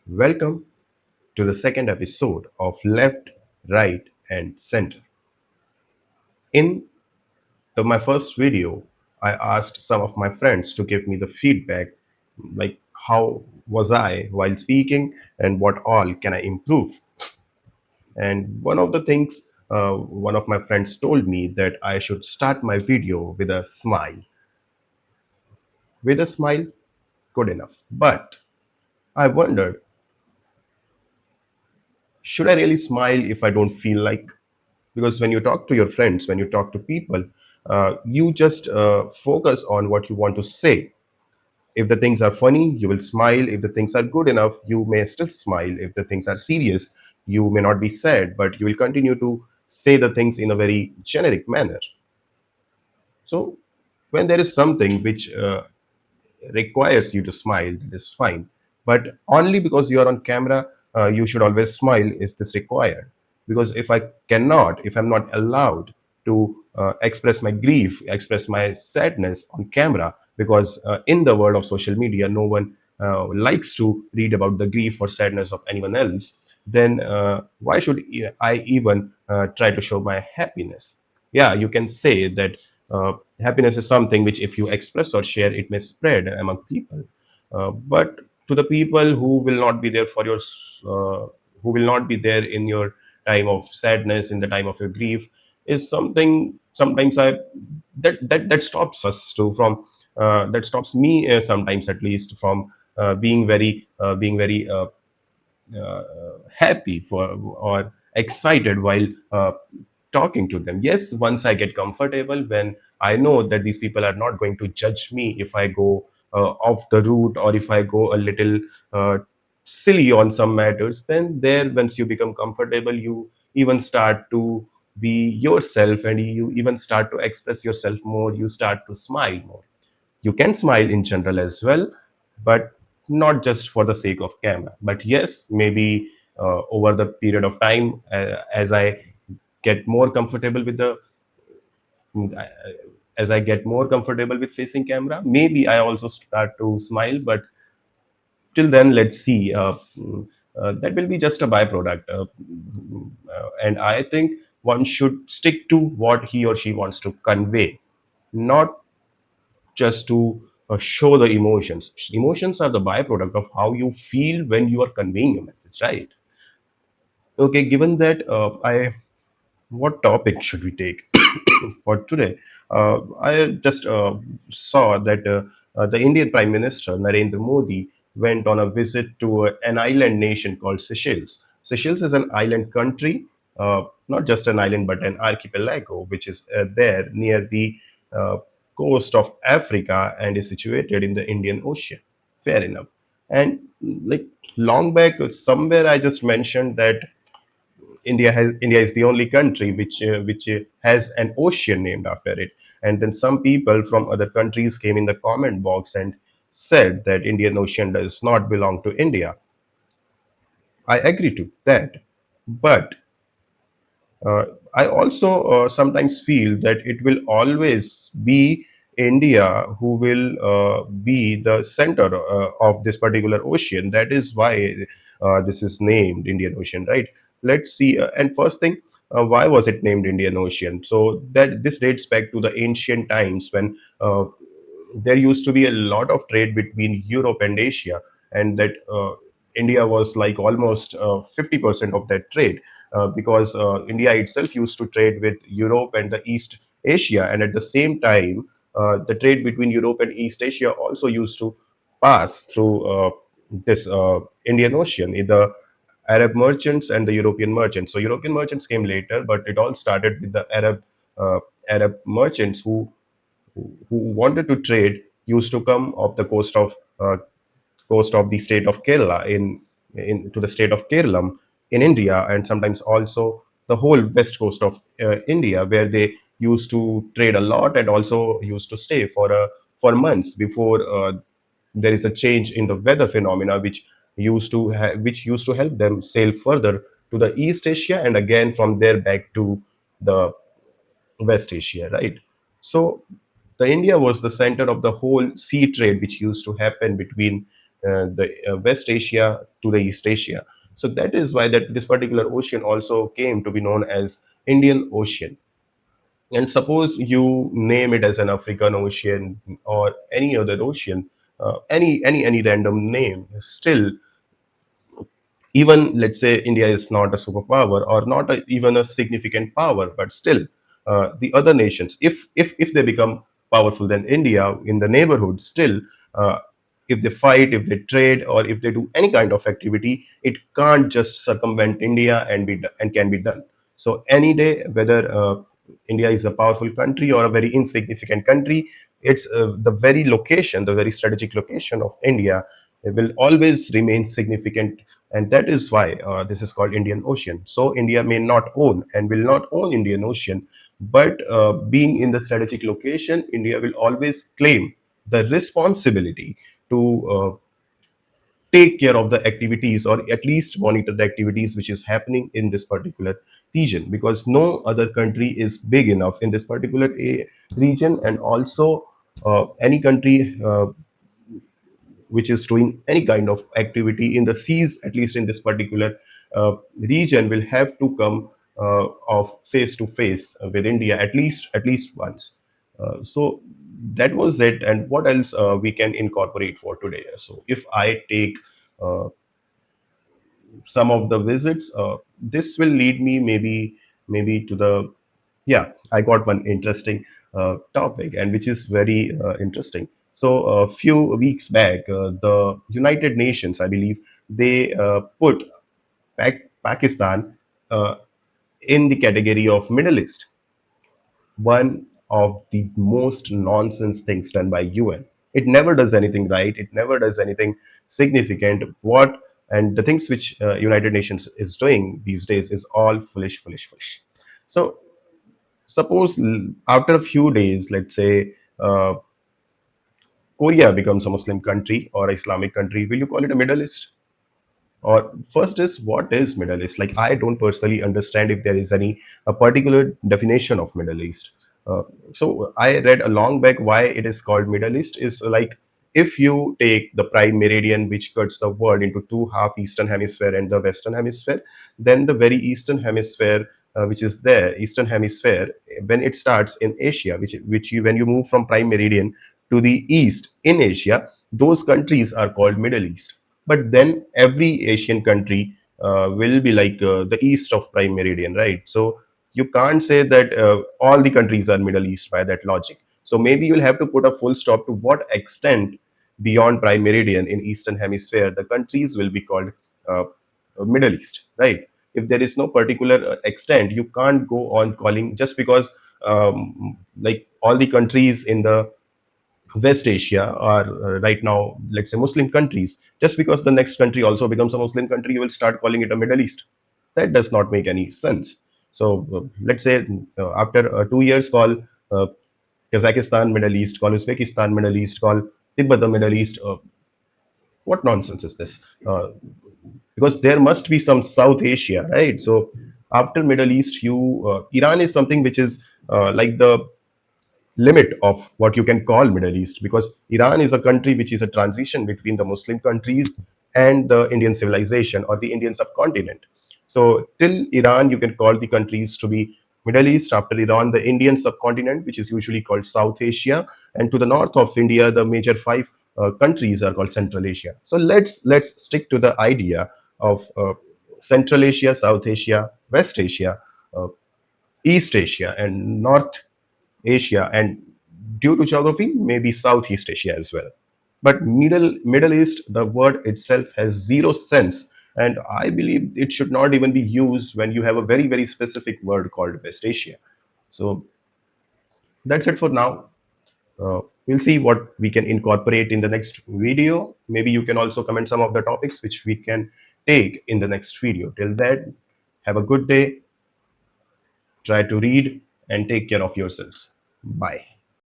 Welcome to the second episode of Left, Right, and Center. In my first video, I asked some of my friends to give me the feedback like how was I while speaking and what all can I improve. And one of the things one of my friends told me that I should start my video with a smile. With a smile, good enough. But I wondered, should I really smile if I don't feel like? Because when you talk to your friends, when you talk to people, you just focus on what you want to say. If the things are funny, you will smile. If the things are good enough, you may still smile. If the things are serious, you may not be sad, but you will continue to say the things in a very generic manner. So when there is something which requires you to smile, that is fine. But only because you are on camera, you should always smile. Is this required? Because if I cannot, if I'm not allowed to express my grief, express my sadness on camera, because in the world of social media, no one likes to read about the grief or sadness of anyone else, then why should I even try to show my happiness? Yeah, you can say that happiness is something which, if you express or share, it may spread among people. But to the people who will not be there for your, who will not be there in your time of sadness, in the time of your grief, is something sometimes I that stops us to from that stops me sometimes at least from being very happy for or excited while talking to them. Yes, once I get comfortable, when I know that these people are not going to judge me if I go off the route or if I go a little silly on some matters, then there, once you become comfortable, you even start to be yourself and you even start to express yourself more. You start to smile more. You can smile in general as well, but not just for the sake of camera. But yes, maybe over the period of time, as I get more comfortable with the as I get more comfortable with facing camera, maybe I also start to smile. But till then, let's see. That will be just a byproduct, and I think one should stick to what he or she wants to convey, not just to show the emotions. Emotions are the byproduct of how you feel when you are conveying a message, right? Okay, given that, what topic should we take for today? I just saw that the Indian Prime Minister Narendra Modi went on a visit to an island nation called Seychelles. Seychelles is an island country, not just an island but an archipelago, which is there near the uh, coast of Africa and is situated in the Indian Ocean. Fair enough. And like long back, somewhere I just mentioned that India is the only country which has an ocean named after it. And then some people from other countries came in the comment box and said that Indian Ocean does not belong to India. I agree to that, but uh, I also sometimes feel that it will always be India who will be the center of this particular ocean. That is why this is named Indian Ocean, right? Let's see. And first thing, why was it named Indian Ocean? So that this dates back to the ancient times when there used to be a lot of trade between Europe and Asia, and that India was like almost 50% of that trade, because India itself used to trade with Europe and the East Asia, and at the same time, the trade between Europe and East Asia also used to pass through this Indian Ocean. The Arab merchants and the European merchants. So European merchants came later, but it all started with the uh, Arab merchants who wanted to trade used to come off the coast of the state of Kerala in to the state of Kerala in India, and sometimes also the whole west coast of India, where they used to trade a lot and also used to stay for months before there is a change in the weather phenomena, which used to help them sail further to the East Asia and again from there back to the West Asia, right? So the India was the center of the whole sea trade which used to happen between the West Asia to the East Asia. So that is why that this particular ocean also came to be known as Indian Ocean. And suppose you name it as an African Ocean or any other ocean, any random name, still, even let's say India is not a superpower or not even a significant power, but still, the other nations, if they become powerful than India in the neighborhood, still, uh, if they fight, if they trade, or if they do any kind of activity, it can't just circumvent India and can be done. So any day, whether India is a powerful country or a very insignificant country, it's the very location, the very strategic location of India, it will always remain significant. And that is why this is called Indian Ocean. So India may not own and will not own Indian Ocean, but being in the strategic location, India will always claim the responsibility to take care of the activities, or at least monitor the activities which is happening in this particular region, because no other country is big enough in this particular region. And also any country which is doing any kind of activity in the seas, at least in this particular region, will have to come of face to face with India at least once. So that was it. And what else we can incorporate for today? So if I take uh, some of the visits, this will lead me maybe to the, yeah, I got one interesting topic, and which is very interesting. So a few weeks back, the United Nations, I believe, they put Pakistan uh, in the category of Middle East, one of the most nonsense things done by UN. It never does anything right. It never does anything significant. What and the things which United Nations is doing these days is all foolish, foolish, foolish. So suppose after a few days, let's say Korea becomes a Muslim country or Islamic country, will you call it a Middle East? Or first is, what is Middle East? Like, I don't personally understand if there is any a particular definition of Middle East. uh, so I read a long back why it is called Middle East is like, if you take the prime meridian which cuts the world into two half, eastern hemisphere and the western hemisphere, then the very eastern hemisphere, which is there, eastern hemisphere, when it starts in Asia, which you, when you move from prime meridian to the east in Asia, those countries are called Middle East. But then every Asian country will be like the east of prime meridian, right? So you can't say that all the countries are Middle East by that logic. So maybe you'll have to put a full stop to what extent beyond prime meridian in eastern hemisphere the countries will be called uh, Middle East, right? If there is no particular extent, you can't go on calling just because like all the countries in the West Asia are right now, let's say, Muslim countries. Just because the next country also becomes a Muslim country, you will start calling it a Middle East. That does not make any sense. So let's say after 2 years, call uh, Kazakhstan Middle East, call Uzbekistan Middle East, call Tibet the Middle East. What nonsense is this? Because there must be some South Asia, right? So after Middle East, you Iran is something which is like the limit of what you can call Middle East, because Iran is a country which is a transition between the Muslim countries and the Indian civilization or the Indian subcontinent. So till Iran, you can call the countries to be Middle East. After Iran, the Indian subcontinent, which is usually called South Asia, and to the north of India, the major five countries are called Central Asia. So let's stick to the idea of Central Asia, South Asia, West Asia, uh, East Asia, and North Asia, and due to geography, maybe Southeast Asia as well. But Middle East, the word itself has zero sense, and I believe it should not even be used when you have a very very specific word called West Asia. So that's it for now. We'll see what we can incorporate in the next video. Maybe you can also comment some of the topics which we can take in the next video. Till then, have a good day, try to read, and take care of yourselves. Bye.